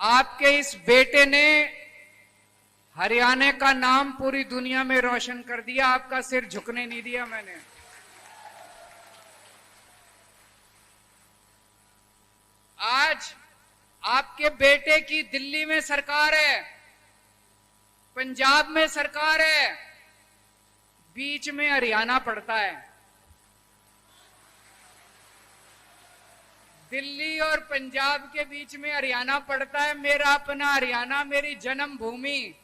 आपके इस बेटे ने हरियाणा का नाम पूरी दुनिया में रोशन कर दिया। आपका सिर झुकने नहीं दिया मैंने। आज आपके बेटे की दिल्ली में सरकार है, पंजाब में सरकार है, बीच में हरियाणा पड़ता है। दिल्ली और पंजाब के बीच में हरियाणा पड़ता है। मेरा अपना हरियाणा, मेरी जन्मभूमि।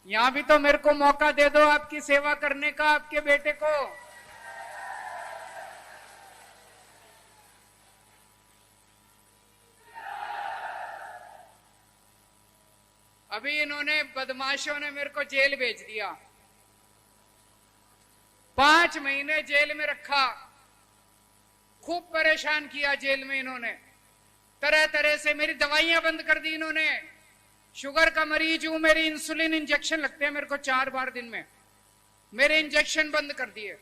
यहां भी तो मेरे को मौका दे दो आपकी सेवा करने का, आपके बेटे को। अभी इन्होंने, बदमाशों ने मेरे को जेल भेज दिया। 5 महीने जेल में रखा, खूब परेशान किया जेल में इन्होंने। तरह तरह से मेरी दवाइयां बंद कर दी इन्होंने। शुगर का मरीज हूं, मेरी इंसुलिन इंजेक्शन लगते हैं मेरे को 4 बार दिन में, मेरे इंजेक्शन बंद कर दिए।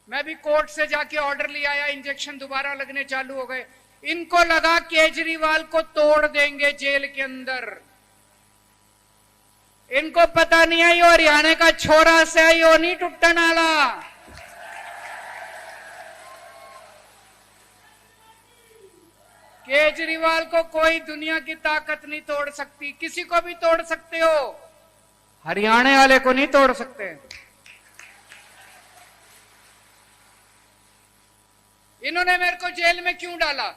मैं भी कोर्ट से जाके ऑर्डर ले आया, इंजेक्शन दोबारा लगने चालू हो गए। इनको लगा केजरीवाल को तोड़ देंगे जेल के अंदर। इनको पता नहीं है यो हरियाणा का छोरा से यो नहीं टूटने वाला। केजरीवाल को कोई दुनिया की ताकत नहीं तोड़ सकती। किसी को भी तोड़ सकते हो, हरियाणा वाले को नहीं तोड़ सकते। इन्होंने मेरे को जेल में क्यों डाला?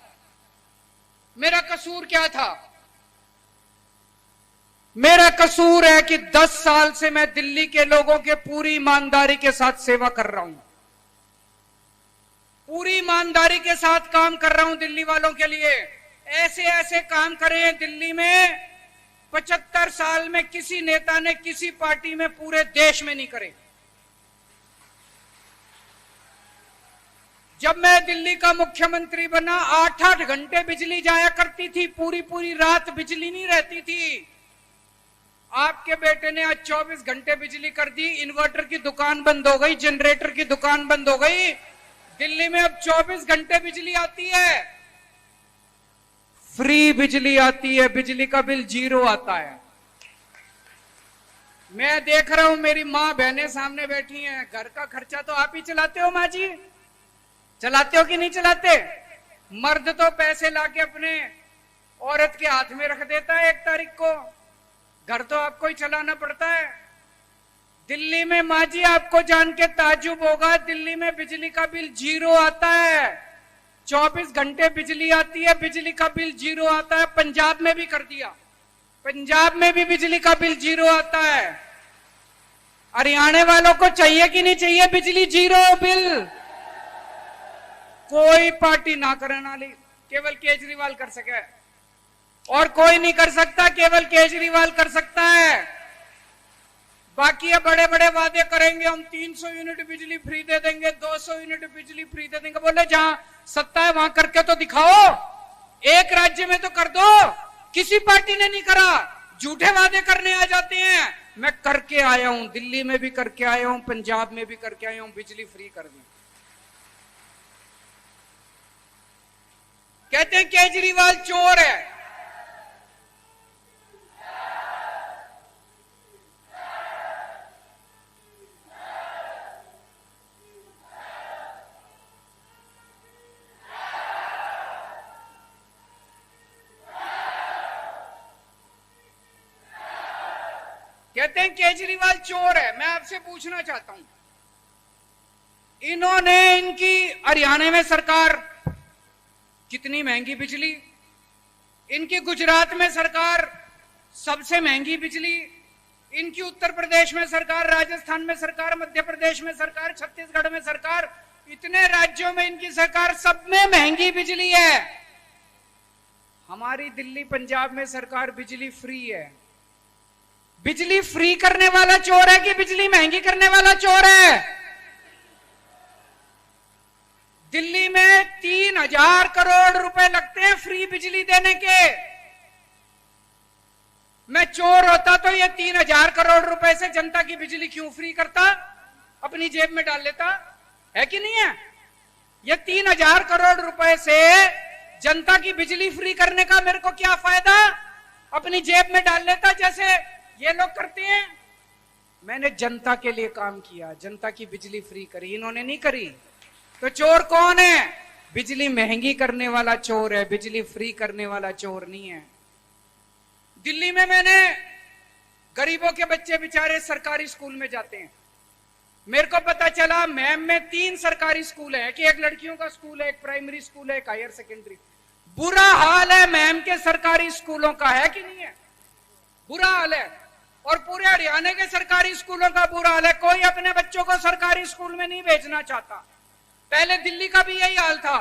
मेरा कसूर क्या था? मेरा कसूर है कि 10 साल से मैं दिल्ली के लोगों के पूरी ईमानदारी के साथ सेवा कर रहा हूं, पूरी ईमानदारी के साथ काम कर रहा हूं दिल्ली वालों के लिए। ऐसे ऐसे काम करे हैं दिल्ली में 75 साल में किसी नेता ने, किसी पार्टी में, पूरे देश में नहीं करे। जब मैं दिल्ली का मुख्यमंत्री बना 8-8 घंटे बिजली जाया करती थी, पूरी पूरी रात बिजली नहीं रहती थी। आपके बेटे ने आज 24 घंटे बिजली कर दी। इन्वर्टर की दुकान बंद हो गई, जनरेटर की दुकान बंद हो गई। दिल्ली में अब 24 घंटे बिजली आती है, फ्री बिजली आती है, बिजली का बिल 0 आता है। मैं देख रहा हूं मेरी मां बहनें सामने बैठी हैं। घर का खर्चा तो आप ही चलाते हो मां जी, चलाते हो कि नहीं चलाते? मर्द तो पैसे लाके अपने औरत के हाथ में रख देता है 1 तारीख को। घर तो आपको ही चलाना पड़ता है। दिल्ली में मां जी आपको जान के ताज्जुब होगा, दिल्ली में बिजली का बिल 0 आता है। 24 घंटे बिजली आती है, बिजली का बिल 0 आता है। पंजाब में भी कर दिया, पंजाब में भी बिजली का बिल 0 आता है। हरियाणा वालों को चाहिए कि नहीं चाहिए बिजली 0 बिल? कोई पार्टी ना करने वाली, केवल केजरीवाल कर सके, और कोई नहीं कर सकता, केवल केजरीवाल कर सकता है। बाकी ये बड़े बड़े वादे करेंगे, हम 300 यूनिट बिजली फ्री दे देंगे, 200 यूनिट बिजली फ्री दे देंगे। बोले जहां सत्ता है वहां करके तो दिखाओ, एक राज्य में तो कर दो। किसी पार्टी ने नहीं करा, झूठे वादे करने आ जाते हैं। मैं करके आया हूं, दिल्ली में भी करके आया हूं, पंजाब में भी करके आया हूं, बिजली फ्री कर दी। कहते हैं केजरीवाल चोर है। कहते हैं केजरीवाल चोर है। मैं आपसे पूछना चाहता हूं, इन्होंने, इनकी हरियाणा में सरकार कितनी महंगी बिजली, इनकी गुजरात में सरकार सबसे महंगी बिजली, इनकी उत्तर प्रदेश में सरकार, राजस्थान में सरकार, मध्य प्रदेश में सरकार, छत्तीसगढ़ में सरकार, इतने राज्यों में इनकी सरकार, सब में महंगी बिजली है। हमारी दिल्ली पंजाब में सरकार बिजली फ्री है। बिजली फ्री करने वाला चोर है कि बिजली महंगी करने वाला चोर है? दिल्ली में 3000 करोड़ रुपए लगते हैं फ्री बिजली देने के। मैं चोर होता तो ये 3000 करोड़ रुपए से जनता की बिजली क्यों फ्री करता, अपनी जेब में डाल लेता, है कि नहीं है? ये 3000 करोड़ रुपए से जनता की बिजली फ्री करने का मेरे को क्या फायदा? अब अपनी जेब में डाल लेता जैसे ये लोग करते हैं। मैंने जनता के लिए काम किया, जनता की बिजली फ्री करी, इन्होंने नहीं करी। तो चोर कौन है? बिजली महंगी करने वाला चोर है, बिजली फ्री करने वाला चोर नहीं है। दिल्ली में मैंने गरीबों के बच्चे बेचारे सरकारी स्कूल में जाते हैं, मेरे को पता चला मैम में 3 सरकारी स्कूल है, कि एक लड़कियों का स्कूल है, एक प्राइमरी स्कूल है, एक हायर सेकेंडरी। बुरा हाल है मैम के सरकारी स्कूलों का, है कि नहीं है? बुरा हाल है। और पूरे हरियाणा के सरकारी स्कूलों का बुरा हाल है। कोई अपने बच्चों को सरकारी स्कूल में नहीं भेजना चाहता। पहले दिल्ली का भी यही हाल था।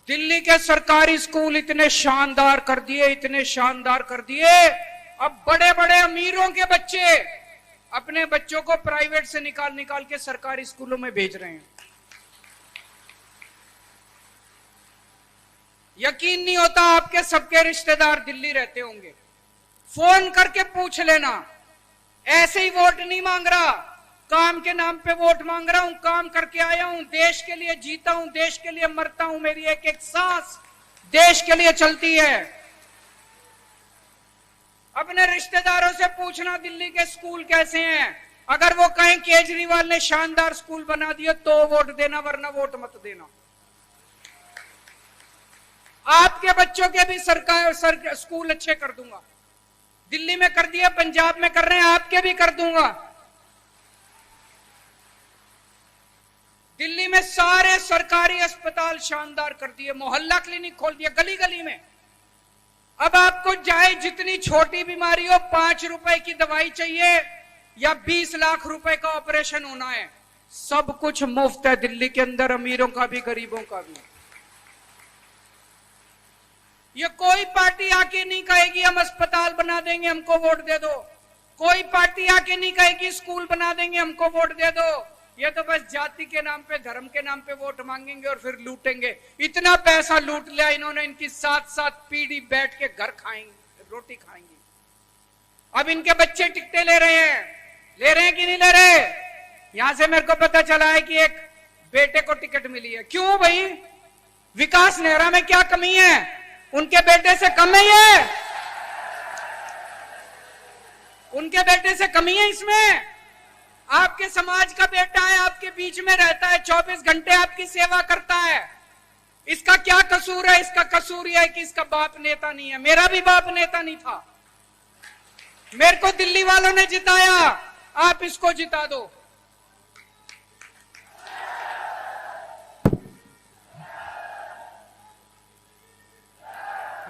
दिल्ली के सरकारी स्कूल इतने शानदार कर दिए, इतने शानदार कर दिए, अब बड़े बड़े अमीरों के बच्चे अपने बच्चों को प्राइवेट से निकाल निकाल के सरकारी स्कूलों में भेज रहे हैं। यकीन नहीं होता आपके सबके रिश्तेदार दिल्ली रहते होंगे, फोन करके पूछ लेना। ऐसे ही वोट नहीं मांग रहा, काम के नाम पे वोट मांग रहा हूं, काम करके आया हूं, देश के लिए जीता हूं, देश के लिए मरता हूं, मेरी एक एक सांस देश के लिए चलती है। अपने रिश्तेदारों से पूछना दिल्ली के स्कूल कैसे हैं। अगर वो कहें केजरीवाल ने शानदार स्कूल बना दिया तो वोट देना, वरना वोट मत देना। आपके बच्चों के भी सरकार स्कूल अच्छे कर दूंगा। दिल्ली में कर दिया, पंजाब में कर रहे हैं, आपके भी कर दूंगा। दिल्ली में सारे सरकारी अस्पताल शानदार कर दिए, मोहल्ला क्लिनिक खोल दिया गली गली में। अब आपको चाहे जितनी छोटी बीमारी हो, 5 रुपए की दवाई चाहिए या 20 लाख रुपए का ऑपरेशन होना है, सब कुछ मुफ्त है दिल्ली के अंदर, अमीरों का भी गरीबों का भी। ये कोई पार्टी आके नहीं कहेगी हम अस्पताल बना देंगे, हमको वोट दे दो। कोई पार्टी आके नहीं कहेगी स्कूल बना देंगे, हमको वोट दे दो। ये तो बस जाति के नाम पे, धर्म के नाम पे वोट मांगेंगे और फिर लूटेंगे। इतना पैसा लूट लिया इन्होंने, इनकी 7-7 पीढ़ी बैठ के घर खाएंगे, रोटी खाएंगी। अब इनके बच्चे टिकटें ले रहे हैं कि नहीं ले रहे? यहां से मेरे को पता चला है कि एक बेटे को टिकट मिली है। क्यों भाई? विकास नेहरा में क्या कमी है? उनके बेटे से कम है ये? उनके बेटे से कमी है इसमें? आपके समाज का बेटा है, आपके बीच में रहता है, 24 घंटे आपकी सेवा करता है। इसका क्या कसूर है? इसका कसूर यह है कि इसका बाप नेता नहीं है। मेरा भी बाप नेता नहीं था, मेरे को दिल्ली वालों ने जिताया, आप इसको जिता दो।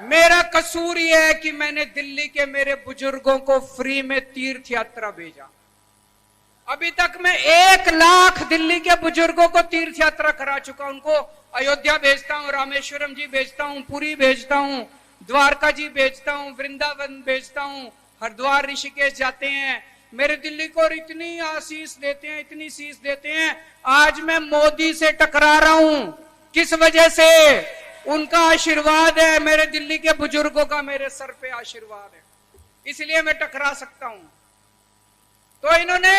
मेरा कसूर यह है कि मैंने दिल्ली के मेरे बुजुर्गों को फ्री में तीर्थ यात्रा भेजा। अभी तक मैं 1 लाख दिल्ली के बुजुर्गों को तीर्थ यात्रा करा चुका। उनको अयोध्या भेजता हूं, रामेश्वरम जी भेजता हूं, पुरी भेजता हूं, द्वारका जी भेजता हूं, वृंदावन भेजता हूं, हरिद्वार ऋषिकेश जाते हैं। मेरे दिल्ली को इतनी आशीष देते हैं, इतनी शीश देते हैं। आज मैं मोदी से टकरा रहा हूं, किस वजह से? उनका आशीर्वाद है, मेरे दिल्ली के बुजुर्गों का मेरे सर पे आशीर्वाद है, इसलिए मैं टकरा सकता हूं। तो इन्होंने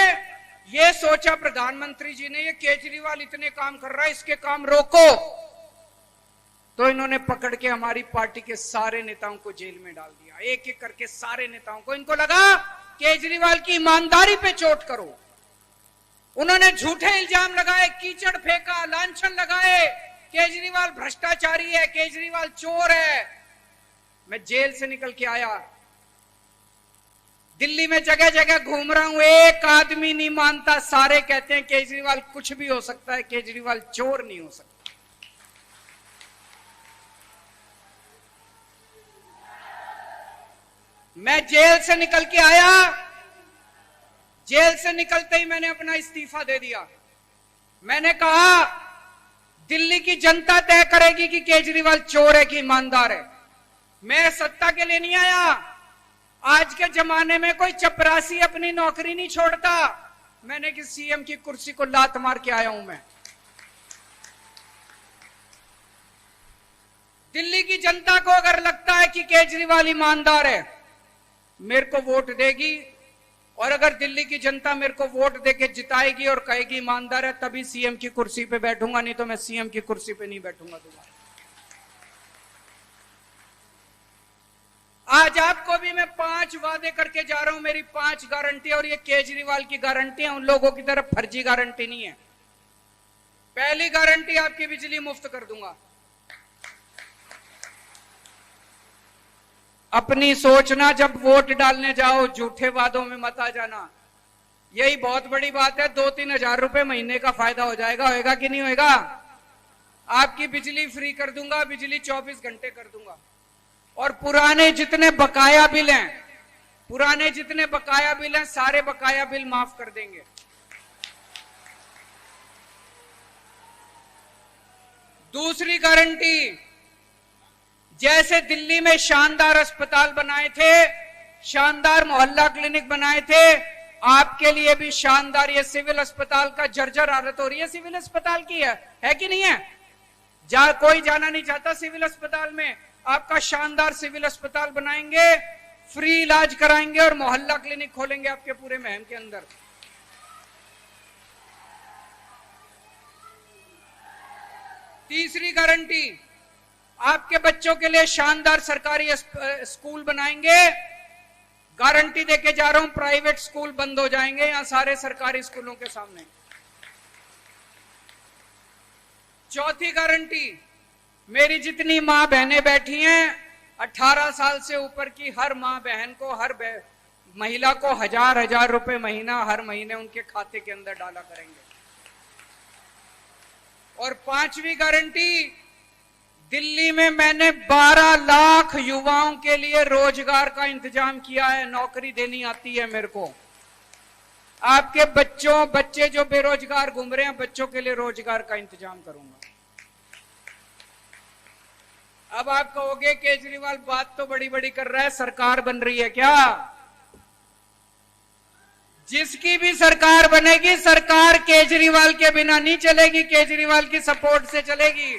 ये सोचा, प्रधानमंत्री जी ने, ये केजरीवाल इतने काम कर रहा है, इसके काम रोको। तो इन्होंने पकड़ के हमारी पार्टी के सारे नेताओं को जेल में डाल दिया, एक एक करके सारे नेताओं को। इनको लगा केजरीवाल की ईमानदारी पे चोट करो। उन्होंने झूठे इल्जाम लगाए, कीचड़ फेंका, लांछन लगाए, केजरीवाल भ्रष्टाचारी है, केजरीवाल चोर है। मैं जेल से निकल के आया, दिल्ली में जगह जगह घूम रहा हूं, एक आदमी नहीं मानता, सारे कहते हैं केजरीवाल कुछ भी हो सकता है, केजरीवाल चोर नहीं हो सकता। मैं जेल से निकल के आया, जेल से निकलते ही मैंने अपना इस्तीफा दे दिया। मैंने कहा दिल्ली की जनता तय करेगी कि केजरीवाल चोर है कि ईमानदार है। मैं सत्ता के लिए नहीं आया। आज के जमाने में कोई चपरासी अपनी नौकरी नहीं छोड़ता। मैंने कि सीएम की कुर्सी को लात मार के आया हूं मैं। दिल्ली की जनता को अगर लगता है कि केजरीवाल ईमानदार है, मेरे को वोट देगी, और अगर दिल्ली की जनता मेरे को वोट देके जिताएगी और कहेगी ईमानदार है, तभी सीएम की कुर्सी पे बैठूंगा, नहीं तो मैं सीएम की कुर्सी पे नहीं बैठूंगा दोबारा। आज आपको भी मैं 5 वादे करके जा रहा हूं, मेरी 5 गारंटी, और ये केजरीवाल की गारंटी है, उन लोगों की तरफ फर्जी गारंटी नहीं है। पहली गारंटी, आपकी बिजली मुफ्त कर दूंगा। अपनी सोचना, जब वोट डालने जाओ झूठे वादों में मत आ जाना। यही बहुत बड़ी बात है, 2-3 हजार रुपए महीने का फायदा हो जाएगा। होएगा कि नहीं होएगा? आपकी बिजली फ्री कर दूंगा, बिजली 24 घंटे कर दूंगा। और पुराने जितने बकाया बिल हैं, सारे बकाया बिल माफ कर देंगे। दूसरी गारंटी, जैसे दिल्ली में शानदार अस्पताल बनाए थे, शानदार मोहल्ला क्लिनिक बनाए थे, आपके लिए भी शानदार ये सिविल अस्पताल का जर्जर हालत हो रही है, सिविल अस्पताल की है कि नहीं है? कोई जाना नहीं चाहता सिविल अस्पताल में। आपका शानदार सिविल अस्पताल बनाएंगे, फ्री इलाज कराएंगे और मोहल्ला क्लिनिक खोलेंगे आपके पूरे महम के अंदर। तीसरी गारंटी, आपके बच्चों के लिए शानदार सरकारी स्कूल बनाएंगे। गारंटी देके जा रहा हूं, प्राइवेट स्कूल बंद हो जाएंगे यहां सारे सरकारी स्कूलों के सामने। चौथी गारंटी, मेरी जितनी मां बहनें बैठी हैं, 18 साल से ऊपर की हर मां बहन को, हर महिला को 1000 रुपए महीना हर महीने उनके खाते के अंदर डाला करेंगे। और पांचवी गारंटी, दिल्ली में मैंने 12 लाख युवाओं के लिए रोजगार का इंतजाम किया है। नौकरी देनी आती है मेरे को। आपके बच्चे जो बेरोजगार घूम रहे हैं, बच्चों के लिए रोजगार का इंतजाम करूंगा। अब आप कहोगे केजरीवाल बात तो बड़ी बड़ी कर रहा है, सरकार बन रही है क्या? जिसकी भी सरकार बनेगी, सरकार केजरीवाल के बिना नहीं चलेगी, केजरीवाल की सपोर्ट से चलेगी।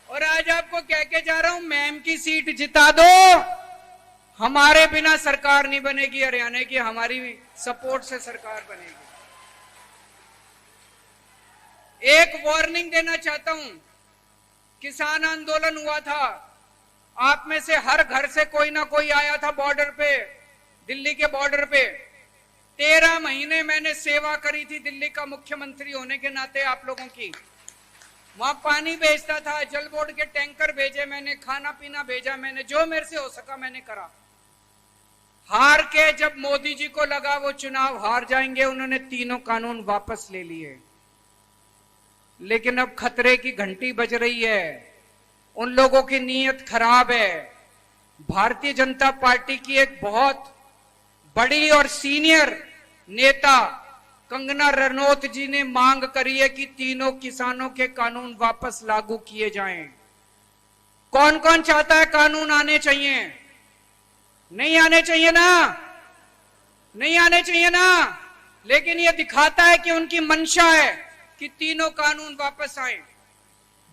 और आज आपको कह के जा रहा हूं, मैम की सीट जिता दो, हमारे बिना सरकार नहीं बनेगी हरियाणा की, हमारी सपोर्ट से सरकार बनेगी। एक वार्निंग देना चाहता हूं, किसान आंदोलन हुआ था, आप में से हर घर से कोई ना कोई आया था बॉर्डर पे, दिल्ली के बॉर्डर पे। 13 महीने मैंने सेवा करी थी दिल्ली का मुख्यमंत्री होने के नाते आप लोगों की। वहां पानी भेजता था, जल बोर्ड के टैंकर भेजे मैंने, खाना पीना भेजा मैंने, जो मेरे से हो सका मैंने करा। हार के जब मोदी जी को लगा वो चुनाव हार जाएंगे, उन्होंने तीनों कानून वापस ले लिए। लेकिन अब खतरे की घंटी बज रही है, उन लोगों की नीयत खराब है। भारतीय जनता पार्टी की एक बहुत बड़ी और सीनियर नेता कंगना रनौत जी ने मांग करी है कि तीनों किसानों के कानून वापस लागू किए जाएं। कौन कौन चाहता है कानून आने चाहिए? नहीं आने चाहिए ना? नहीं आने चाहिए ना? लेकिन यह दिखाता है कि उनकी मंशा है कि तीनों कानून वापस आए।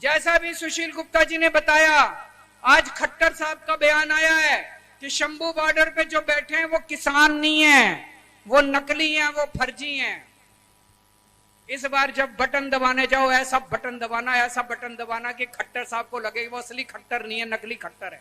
जैसा भी सुशील गुप्ता जी ने बताया, आज खट्टर साहब का बयान आया है कि शंभू बॉर्डर पे जो बैठे हैं वो किसान नहीं है, वो नकली हैं, वो फर्जी हैं। इस बार जब बटन दबाने जाओ, ऐसा बटन दबाना कि खट्टर साहब को लगे वो असली खट्टर नहीं है, नकली खट्टर है।